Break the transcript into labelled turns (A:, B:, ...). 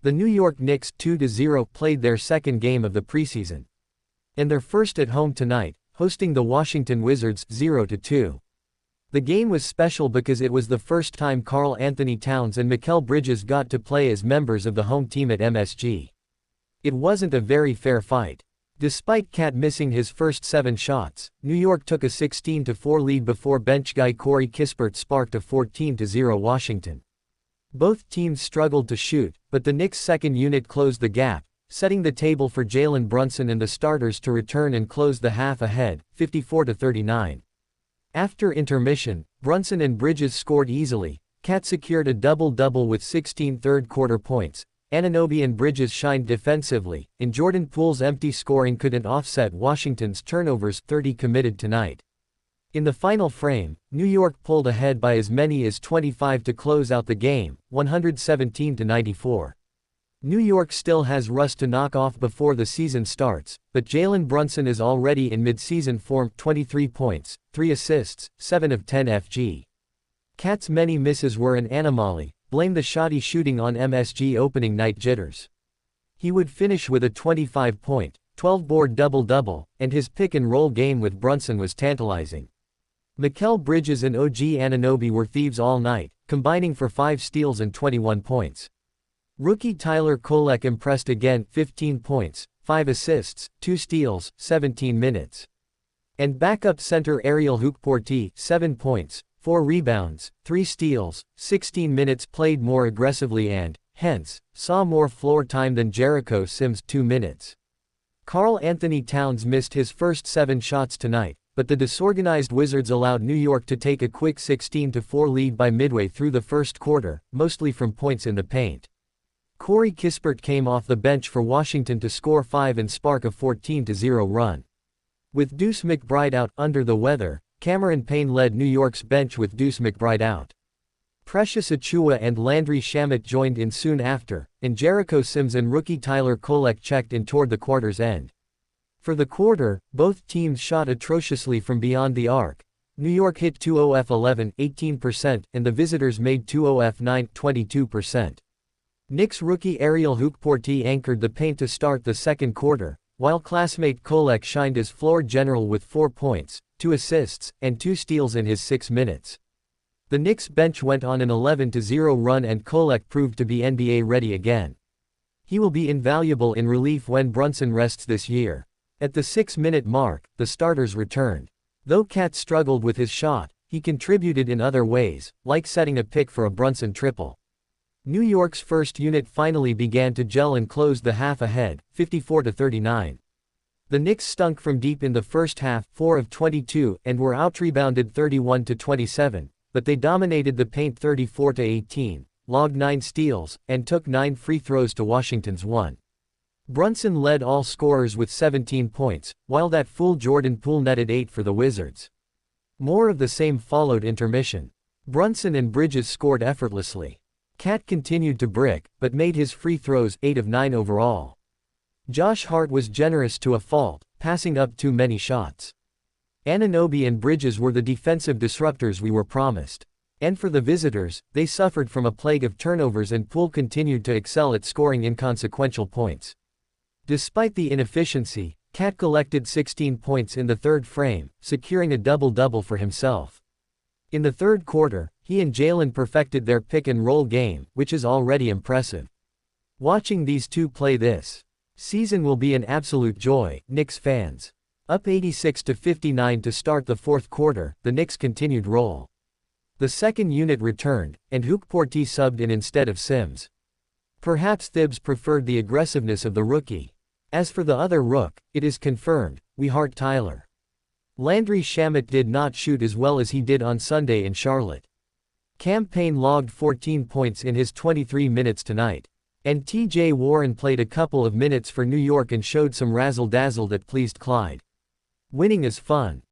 A: The New York Knicks 2-0 played their second game of the preseason. And their first at home tonight, hosting the Washington Wizards 0-2. The game was special because it was the first time Karl-Anthony Towns and Mikal Bridges got to play as members of the home team at MSG. It wasn't a very fair fight. Despite KAT missing his first 7 shots, New York took a 16-4 lead before bench guy Corey Kispert sparked a 14-0 Washington. Both teams struggled to shoot, but the Knicks' second unit closed the gap, setting the table for Jalen Brunson and the starters to return and close the half ahead, 54-39. After intermission, Brunson and Bridges scored easily. KAT secured a double-double with 16 third-quarter points. Anunoby and Bridges shined defensively, and Jordan Poole's empty scoring couldn't offset Washington's turnovers, 30 committed tonight. In the final frame, New York pulled ahead by as many as 25 to close out the game, 117-94. New York still has rust to knock off before the season starts, but Jalen Brunson is already in mid-season form, 23 points, 3 assists, 7 of 10 FG. KAT's many misses were an anomaly. Blame the shoddy shooting on MSG opening night jitters. He would finish with a 25-point, 12-board double-double, and his pick-and-roll game with Brunson was tantalizing. Mikal Bridges and OG Anunoby were thieves all night, combining for 5 steals and 21 points. Rookie Tyler Kolek impressed again, 15 points, 5 assists, 2 steals, 17 minutes. And backup center Ariel Hukporti, 7 points, 4 rebounds, 3 steals, 16 minutes, played more aggressively and, hence, saw more floor time than Jericho Sims, 2 minutes. Karl-Anthony Towns missed his first 7 shots tonight, but the disorganized Wizards allowed New York to take a quick 16-4 lead by midway through the first quarter, mostly from points in the paint. Corey Kispert came off the bench for Washington to score 5 and spark a 14-0 run. With Deuce McBride out, under the weather, Cameron Payne led New York's bench with Deuce McBride out. Precious Achiuwa and Landry Shamet joined in soon after, and Jericho Sims and rookie Tyler Kolek checked in toward the quarter's end. For the quarter, both teams shot atrociously from beyond the arc. New York hit 2-0 11, 18%, and the visitors made 2-0 9, 22%. Knicks rookie Ariel Hukporti anchored the paint to start the second quarter, while classmate Kolek shined as floor general with 4 points, 2 assists, and 2 steals in his 6 minutes. The Knicks bench went on an 11-0 run and Kolek proved to be NBA ready again. He will be invaluable in relief when Brunson rests this year. At the 6-minute mark, the starters returned. Though KAT struggled with his shot, he contributed in other ways, like setting a pick for a Brunson triple. New York's first unit finally began to gel and closed the half ahead, 54-39. The Knicks stunk from deep in the first half, 4 of 22, and were out-rebounded 31-27, but they dominated the paint 34-18, logged 9 steals, and took 9 free throws to Washington's 1. Brunson led all scorers with 17 points, while that fool Jordan Poole netted 8 for the Wizards. More of the same followed intermission. Brunson and Bridges scored effortlessly. KAT continued to brick, but made his free throws, 8 of 9 overall. Josh Hart was generous to a fault, passing up too many shots. Anunoby and Bridges were the defensive disruptors we were promised. And for the visitors, they suffered from a plague of turnovers and Poole continued to excel at scoring inconsequential points. Despite the inefficiency, KAT collected 16 points in the third frame, securing a double-double for himself. In the third quarter, he and Jalen perfected their pick-and-roll game, which is already impressive. Watching these two play this season will be an absolute joy, Knicks fans. Up 86-59 to start the fourth quarter, the Knicks continued roll. The second unit returned, and Hukporti subbed in instead of Sims. Perhaps Thibs preferred the aggressiveness of the rookie. As for the other rook, it is confirmed, we heart Tyler. Landry Shamet did not shoot as well as he did on Sunday in Charlotte. Cam Payne logged 14 points in his 23 minutes tonight. And TJ Warren played a couple of minutes for New York and showed some razzle-dazzle that pleased Clyde. Winning is fun.